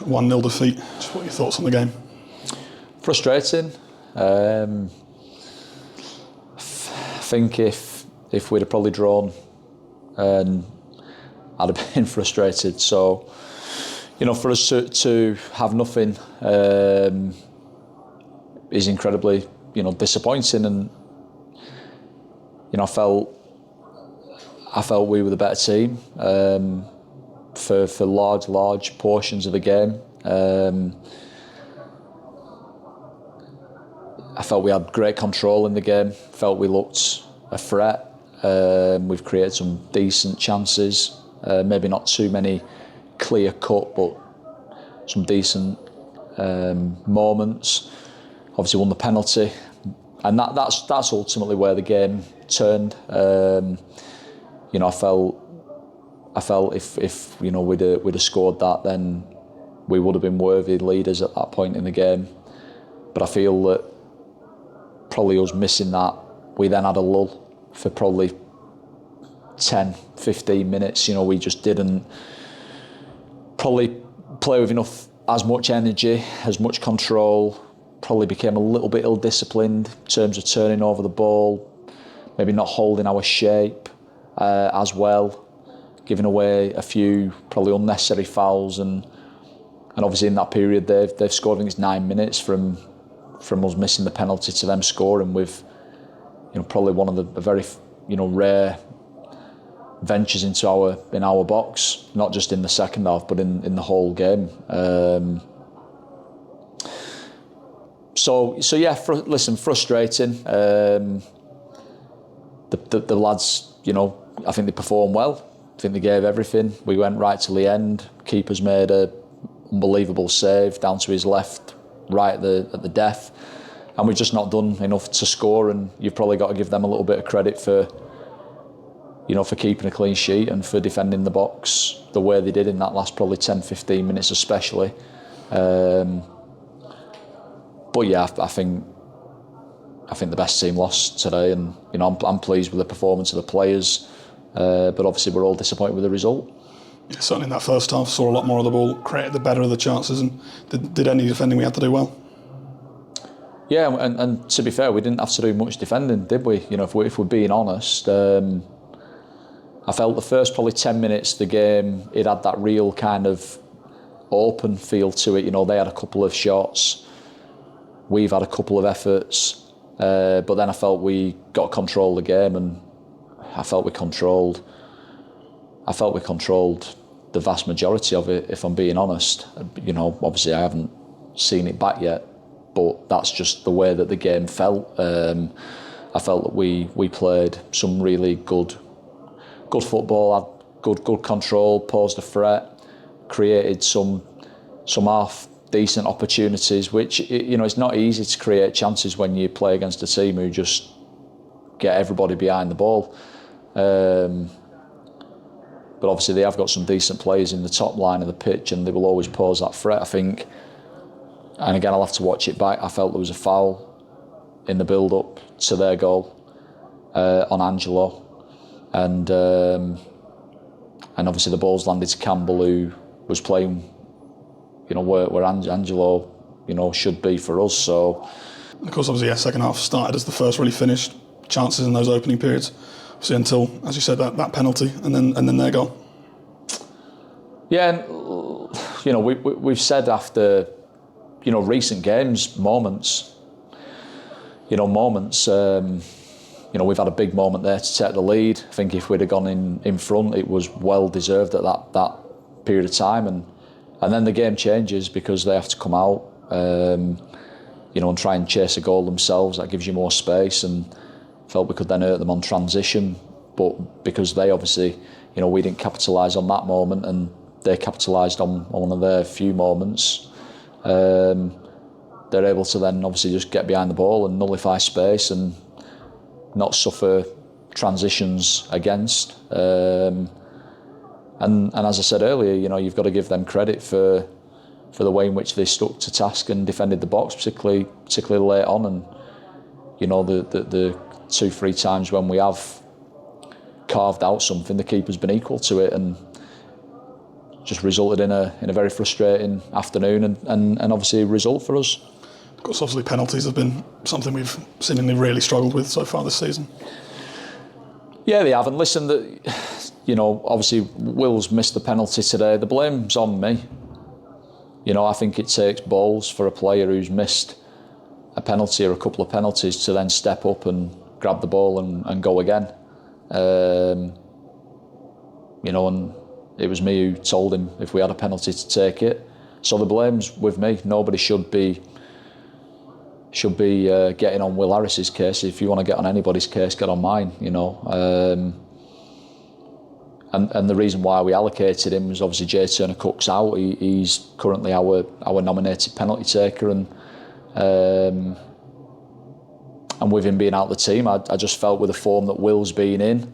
1-0 defeat. Just what are your thoughts on the game? Frustrating. I think if we'd have probably drawn, I'd have been frustrated. So, for us to have nothing is incredibly, disappointing. And I felt we were the better team for large portions of the game. I felt we had great control in the game. Felt we looked a threat. We've created some decent chances. Maybe not too many clear cut, but some decent moments. Obviously won the penalty, and that's ultimately where the game turned. I felt if we'd have scored that, then we would have been worthy leaders at that point in the game. But I feel that probably us missing that, we then had a lull for probably 10, 15 minutes. We just didn't probably play with as much energy, as much control. Probably became a little bit ill-disciplined in terms of turning over the ball, maybe not holding our shape as well, giving away a few probably unnecessary fouls, and obviously in that period they've scored, I think it's 9 minutes from us missing the penalty to them scoring with probably one of the very rare ventures into our box, not just in the second half but in the whole game. So yeah, frustrating. The lads, I think they performed well. I think they gave everything. We went right till the end. Keeper's made a unbelievable save down to his left, right at the death, and we've just not done enough to score. And you've probably got to give them a little bit of credit for keeping a clean sheet and for defending the box the way they did in that last probably 10-15 minutes especially. But yeah, I think the best team lost today, and I'm pleased with the performance of the players, but obviously we're all disappointed with the result. Yeah, certainly in that first half, saw a lot more of the ball, created the better of the chances, and did any defending we had to do well? Yeah, and to be fair, we didn't have to do much defending, did we? If we're being honest, I felt the first probably 10 minutes of the game, it had that real kind of open feel to it. They had a couple of shots, we've had a couple of efforts, but then I felt we got control of the game, and I felt we controlled the vast majority of it, if I'm being honest. Obviously I haven't seen it back yet, but that's just the way that the game felt. I felt that we played some really good football, had good control, posed a threat, created some half decent opportunities, which it's not easy to create chances when you play against a team who just get everybody behind the ball. But obviously they have got some decent players in the top line of the pitch, and they will always pose that threat, I think. And again, I'll have to watch it back. I felt there was a foul in the build-up to their goal on Angelo, and obviously the ball's landed to Campbell, who was playing where Angelo should be for us. So of course, obviously, second half started as the first really finished. Chances in those opening periods, obviously, until, as you said, that penalty, and then their goal. Yeah, and we've said after recent games, moments. We've had a big moment there to take the lead. I think if we'd have gone in front, it was well deserved at that period of time, and then the game changes because they have to come out, and try and chase a goal themselves. That gives you more space, and felt we could then hurt them on transition. But because they obviously, we didn't capitalise on that moment, and they capitalised on one of their few moments, they're able to then obviously just get behind the ball and nullify space and not suffer transitions against. And as I said earlier, you've got to give them credit for the way in which they stuck to task and defended the box, particularly late on. And the 2-3 times when we have carved out something, the keeper's been equal to it. And just resulted in a very frustrating afternoon and obviously a result for us. Of course, obviously penalties have been something we've seemingly really struggled with so far this season. Yeah, they have. And listen, obviously Will's missed the penalty today. The blame's on me. I think it takes balls for a player who's missed a penalty or a couple of penalties to then step up and grab the ball and go again. And it was me who told him if we had a penalty to take it. So the blame's with me. Nobody should be getting on Will Harris's case. If you want to get on anybody's case, get on mine. And the reason why we allocated him was obviously Jay Turner-Cook's out. He's currently our nominated penalty taker, and with him being out of the team, I just felt with the form that Will's been in,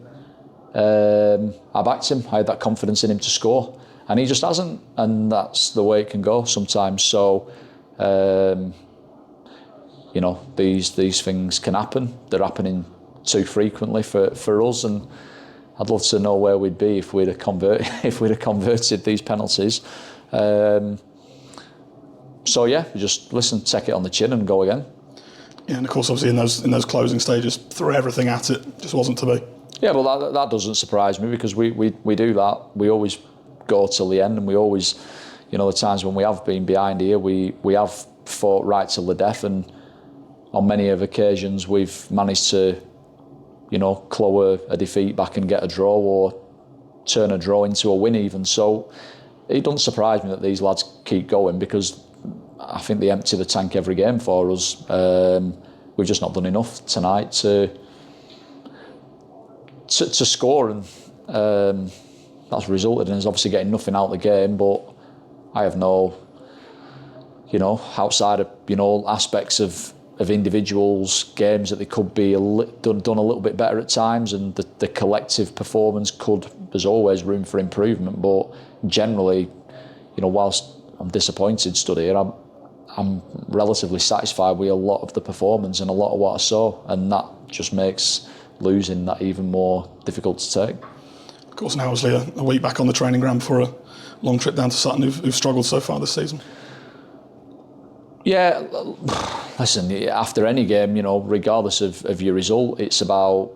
I backed him. I had that confidence in him to score, and he just hasn't. And that's the way it can go sometimes. So, these things can happen. They're happening too frequently for us, and I'd love to know where we'd be if we'd have converted these penalties. So yeah, just take it on the chin and go again. Yeah, and of course, obviously in those closing stages, threw everything at it. Just wasn't to be. Yeah, well, that doesn't surprise me because we do that. We always go till the end, and we always, the times when we have been behind here, we have fought right till the death, and on many of occasions we've managed to, claw a defeat back and get a draw or turn a draw into a win even. So it doesn't surprise me that these lads keep going because I think they empty the tank every game for us. We've just not done enough tonight to score, and that's resulted in us obviously getting nothing out of the game. But I have no, outside of aspects of individuals, games that they could be done a little bit better at times, and the collective performance there's always room for improvement. But generally, whilst I'm disappointed stood here, I'm relatively satisfied with a lot of the performance and a lot of what I saw, and that just makes losing that even more difficult to take. Of course, now obviously a week back on the training ground before a long trip down to Sutton, who've struggled so far this season. Yeah, listen, after any game, regardless of your result, it's about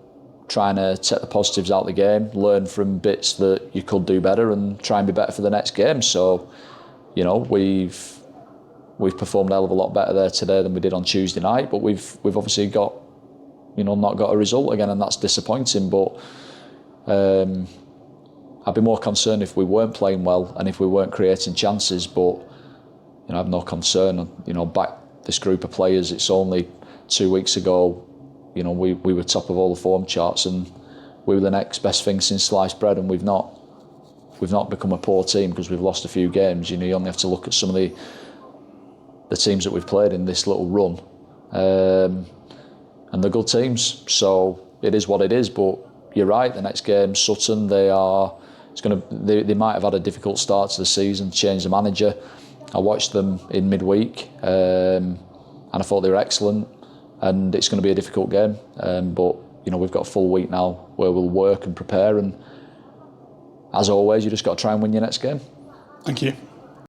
trying to take the positives out of the game, learn from bits that you could do better, and try and be better for the next game. So, we've performed a hell of a lot better there today than we did on Tuesday night, but we've obviously got, not got a result again, and that's disappointing. But I'd be more concerned if we weren't playing well and if we weren't creating chances. But I have no concern. Back this group of players. It's only 2 weeks ago, we were top of all the form charts, and we were the next best thing since sliced bread, and we've not become a poor team because we've lost a few games. You only have to look at some of the teams that we've played in this little run, and they're good teams. So it is what it is. But you're right. The next game, Sutton, they might have had a difficult start to the season, changed the manager. I watched them in midweek, and I thought they were excellent. And it's going to be a difficult game, but we've got a full week now where we'll work and prepare. And as always, you just got to try and win your next game. Thank you.